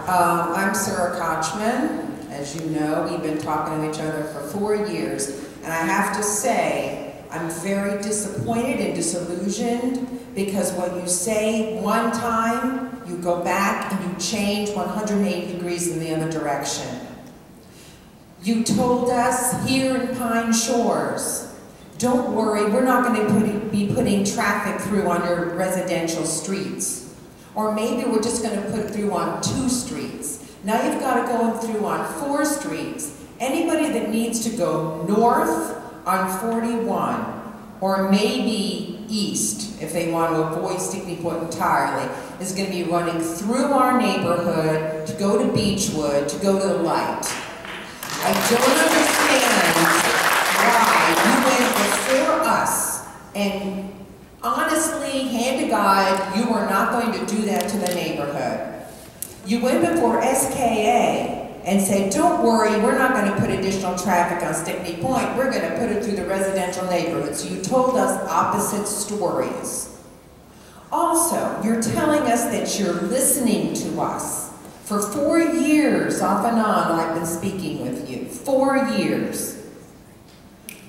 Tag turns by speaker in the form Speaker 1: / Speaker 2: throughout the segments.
Speaker 1: I'm Sura Kochman. As you know, we've been talking to each other for 4 years, and I have to say, I'm very disappointed and disillusioned because what you say one time, you go back and you change 180 degrees in the other direction. You told us here in Pine Shores, don't worry, we're not going to be putting traffic through on your residential streets. Or maybe we're just going to put it through on 2 streets. Now you've got to go through on 4 streets. Anybody that needs to go north on 41, or maybe east, if they want to avoid Stickney Point entirely, is going to be running through our neighborhood to go to Beechwood, to go to the light. I don't understand why you went before us, and honestly, hand to God, you were not going to do that to the neighborhood. You went before SKA and said, don't worry, we're not going to put additional traffic on Stickney Point, we're going to put it through the residential neighborhood. So you told us opposite stories. Also, you're telling us that you're listening to us. For 4 years, off and on, I've been speaking with you. 4 years.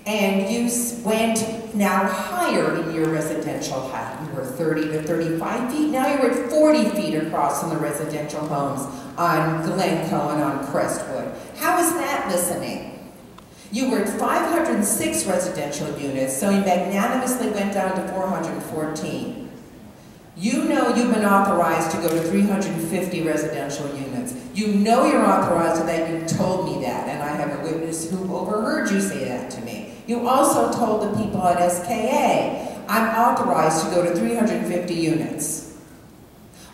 Speaker 1: And you went now higher in your residential height. You were 30 to 35 feet. Now you're at 40 feet across from the residential homes on Glencoe and on Crestwood. How is that listening? You were at 506 residential units, so you magnanimously went down to 414. You know you've been authorized to go to 350 residential units. You know you're authorized to that. You told me that, and I have a witness who overheard you say that to me. You also told the people at SKA, I'm authorized to go to 350 units.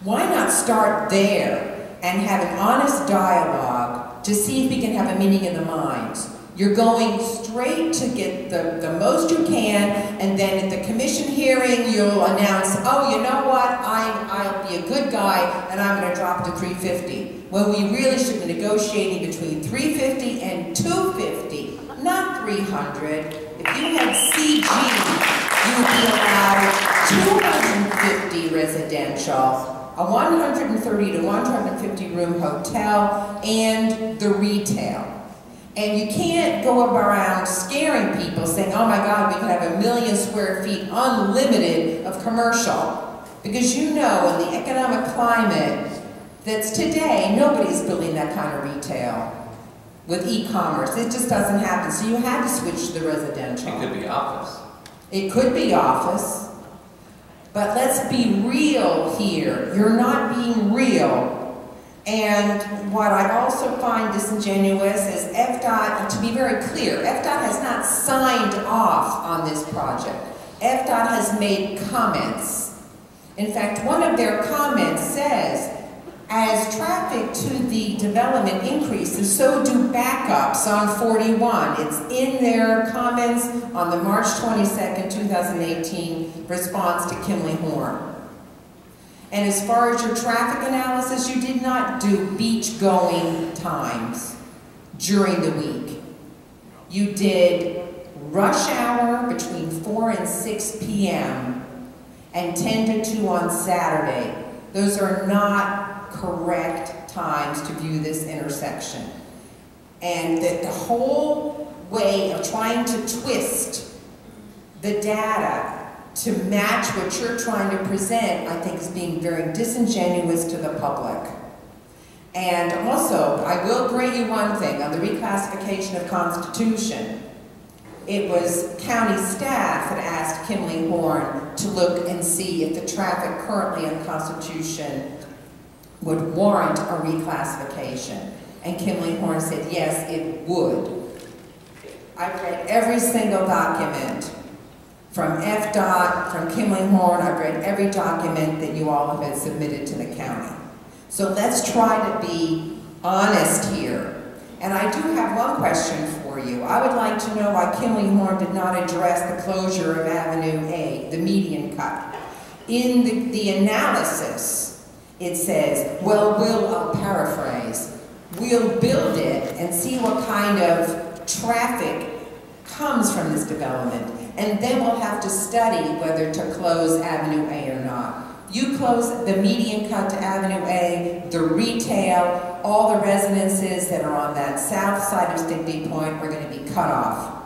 Speaker 1: Why not start there and have an honest dialogue to see if we can have a meeting in the minds? You're going straight to get the most you can, and then at the commission hearing, you'll announce, oh, you know what, I'll be a good guy, and I'm going to drop it to 350. When we really should be negotiating between 350 and 250, not 300. If you had CG, you would be allowed 250 residential, a 130 to 150 room hotel, and the retail. And you can't go around scaring people saying, oh my God, we can have 1 million square feet unlimited of commercial. Because you know in the economic climate that's today, nobody's building that kind of retail with e-commerce. It just doesn't happen. So you had to switch to the residential.
Speaker 2: It could be office.
Speaker 1: It could be office. But let's be real here. You're not being real. And what I also find disingenuous is FDOT, to be very clear, FDOT has not signed off on this project. FDOT has made comments. In fact, one of their comments says, as traffic to the development increases, so do backups on 41. It's in their comments on the March 22nd, 2018 response to Kimley Horn. And as far as your traffic analysis, you did not do beach-going times during the week. You did rush hour between 4 and 6 p.m. and 10 to 2 on Saturday. Those are not correct times to view this intersection. And the whole way of trying to twist the data to match what you're trying to present, I think is being very disingenuous to the public. And also, I will grant you one thing, on the reclassification of Constitution, it was county staff that asked Kimley Horn to look and see if the traffic currently on Constitution would warrant a reclassification. And Kimley Horn said, yes, it would. I've read every single document from FDOT, from Kimley Horn. I've read every document that you all have submitted to the county. So let's try to be honest here. And I do have one question for you. I would like to know why Kimley Horn did not address the closure of Avenue A, the median cut. In the analysis, it says, well, I'll paraphrase, we'll build it and see what kind of traffic comes from this development. And then we'll have to study whether to close Avenue A or not. You close the median cut to Avenue A, the retail, all the residences that are on that south side of Stickney Point are going to be cut off.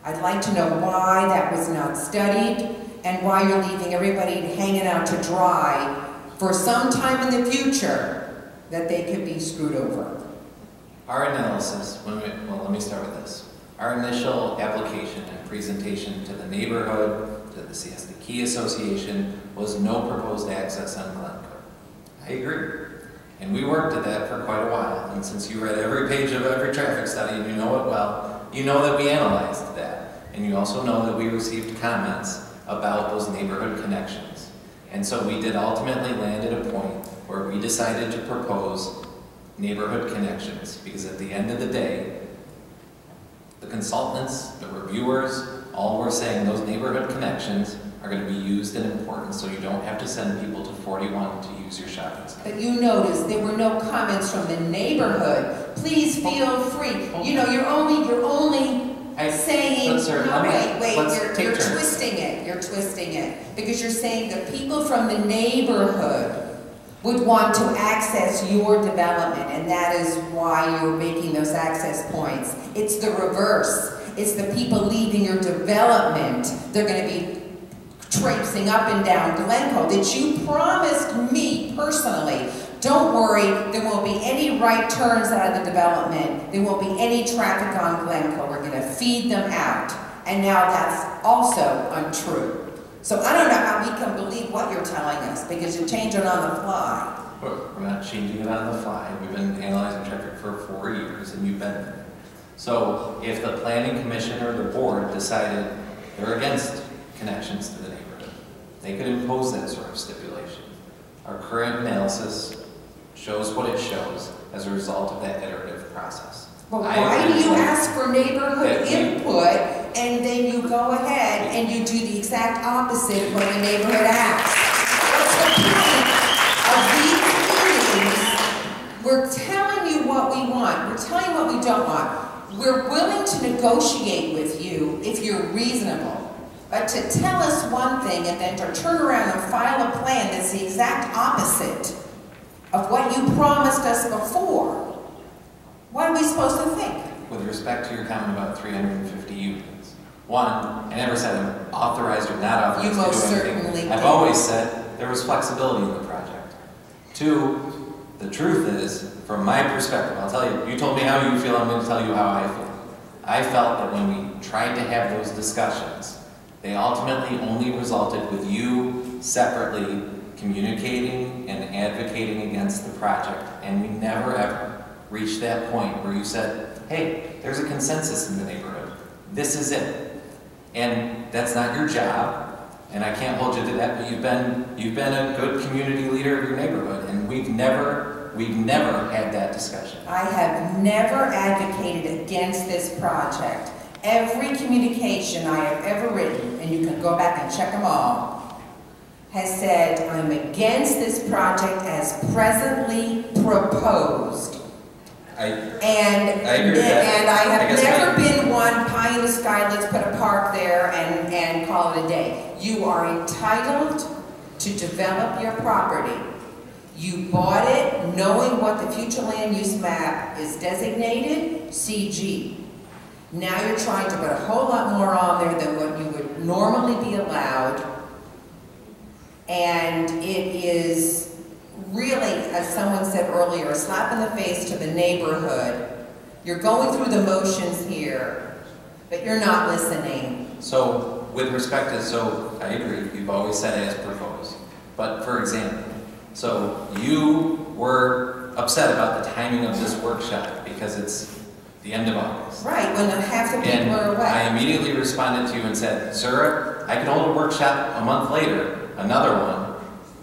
Speaker 1: I'd like to know why that was not studied and why you're leaving everybody hanging out to dry for some time in the future that they could be screwed over.
Speaker 2: Our analysis, well, let me start with this. Our initial application and presentation to the neighborhood, to the Siesta Key Association, was no proposed access on Glencoe. I agree. And we worked at that for quite a while. And since you read every page of every traffic study and you know it well, you know that we analyzed that. And you also know that we received comments about those neighborhood connections. And so we did ultimately land at a point where we decided to propose neighborhood connections, because at the end of the day, the consultants, the reviewers, all were saying those neighborhood connections are going to be used and important, so you don't have to send people to 41 to use your shopping center.
Speaker 1: But you notice there were no comments from the neighborhood. Please feel free. You know, you're only saying,
Speaker 2: sir,
Speaker 1: no, wait, you're
Speaker 2: turns.
Speaker 1: twisting it. You're twisting it. Because you're saying the people from the neighborhood would want to access your development, and that is why you're making those access points. It's the reverse. It's the people leaving your development. They're going to be traipsing up and down Glencoe that you promised me personally. Don't worry, there won't be any right turns out of the development. There won't be any traffic on Glencoe. We're going to feed them out. And now that's also untrue. So I don't know how we can believe what you're telling us, because you change it on the fly.
Speaker 2: We're not changing it on the fly. We've been analyzing traffic for 4 years, and you've been there. So if the planning commission or the board decided they're against connections to the neighborhood, they could impose that sort of stipulation. Our current analysis shows what it shows as a result of that iterative process.
Speaker 1: But why do you ask for neighborhood input and then you go ahead and you do the exact opposite of what the neighborhood asks? What's the point of these meetings? We're telling you what we want. We're telling you what we don't want. We're willing to negotiate with you if you're reasonable. But to tell us one thing and then to turn around and file a plan that's the exact opposite of what you promised us before, what are we supposed to think?
Speaker 2: With respect to your comment about 350 units, one, I never said I'm authorized or not authorized
Speaker 1: you most
Speaker 2: to do anything.
Speaker 1: Certainly
Speaker 2: I've
Speaker 1: did.
Speaker 2: always said there was flexibility in the project. Two, the truth is, from my perspective, I'll tell you, you told me how you feel, I'm going to tell you how I feel. I felt that when we tried to have those discussions, they ultimately only resulted with you separately communicating and advocating against the project, and we never ever reached that point where you said, hey, there's a consensus in the neighborhood. This is it. And that's not your job, and I can't hold you to that, but you've been a good community leader of your neighborhood, and we've never had that discussion.
Speaker 1: I have never advocated against this project. Every communication I have ever written, and you can go back and check them all, has said I'm against this project as presently proposed.
Speaker 2: I agree with that.
Speaker 1: And I have never been one pie in the sky, let's put a park there and call it a day. You are entitled to develop your property. You bought it knowing what the future land use map is designated, CG. Now you're trying to put a whole lot more on there than what you would normally be allowed. And it is really, as someone said earlier, a slap in the face to the neighborhood. You're going through the motions here, but you're not listening.
Speaker 2: So, with respect to, so I agree, you've always said as proposed. But for example, so you were upset about the timing of this workshop because it's the end of August.
Speaker 1: Right, when half the people are away.
Speaker 2: I immediately responded to you and said, Sura, I can hold a workshop a month later, another one,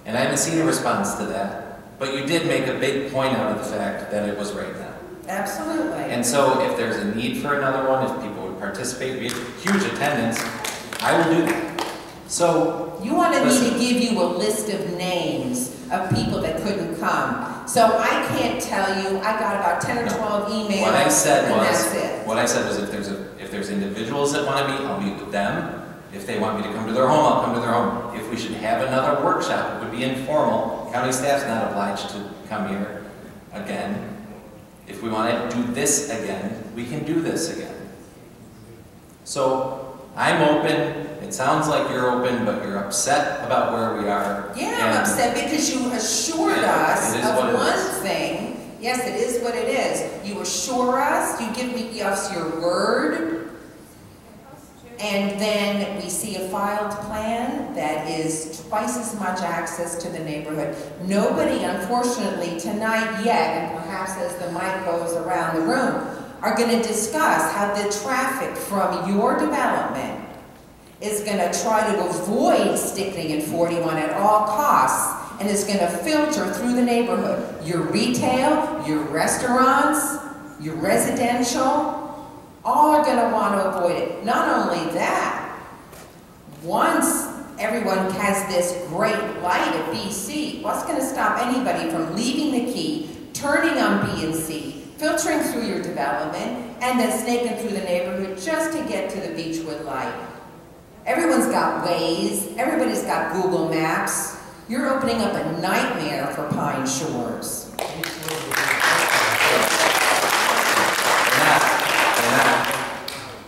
Speaker 2: and I haven't seen a response to that. But you did make a big point out of the fact that it was right now.
Speaker 1: Absolutely.
Speaker 2: And so if there's a need for another one, if people would participate, be huge attendance, I will do that. So
Speaker 1: you wanted me to give you a list of names of people that couldn't come. So I can't tell you. I got about 10 or 12 emails.
Speaker 2: What I said
Speaker 1: and
Speaker 2: was,
Speaker 1: that's it.
Speaker 2: what I said was, if there's individuals that want to meet, I'll meet with them. If they want me to come to their home, I'll come to their home. If we should have another workshop, it would be informal. County staff's not obliged to come here again. If we want to do this again, we can do this again. So I'm open. It sounds like you're open, but you're upset about where we are.
Speaker 1: Yeah, I'm upset because you assured us of one thing. Yes, it is what it is. You assure us, you give us your word, and then we see a filed plan that is twice as much access to the neighborhood. Nobody, unfortunately, tonight yet, and perhaps as the mic goes around the room, are going to discuss how the traffic from your development is going to try to avoid Stickney and 41 at all costs, and is going to filter through the neighborhood. Your retail, your restaurants, your residential, all are going to want to avoid it. Not only that, once everyone has this great light at BC, what's going to stop anybody from leaving the key, turning on B and C, filtering through your development, and then snaking through the neighborhood just to get to the Beechwood light? Everyone's got Waze, everybody's got Google Maps. You're opening up a nightmare for Pine Shores.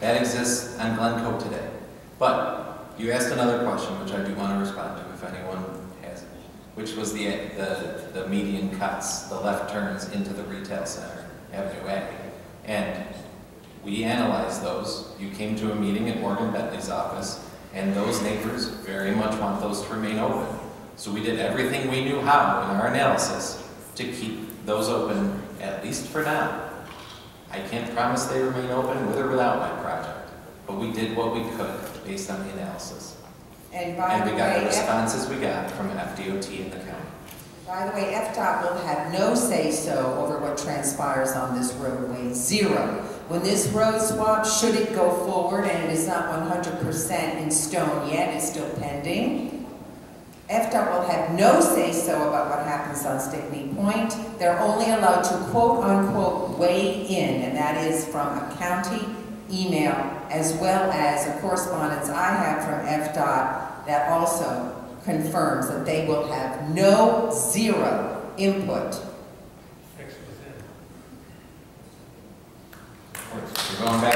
Speaker 1: That exists on Glencoe today. But you asked another question, which I do want to respond to if anyone has it, which was the median cuts, the left turns into the retail center, Avenue A. And we analyzed those. You came to a meeting at Morgan Bentley's office, and those neighbors very much want those to remain open. So we did everything we knew how in our analysis to keep those open, at least for now. I can't promise they remain open with or without my project, but we did what we could based on the analysis. And
Speaker 2: we got the responses we got from FDOT in the county.
Speaker 1: By the way, FDOT will have no say-so over what transpires on this roadway, zero. When this road swap, should it go forward, and it is not 100% in stone yet, it's still pending, FDOT will have no say-so about what happens on Stickney Point. They're only allowed to quote-unquote weigh in, and that is from a county email, as well as a correspondence I have from FDOT that also confirms that they will have no, zero input.
Speaker 2: We're going back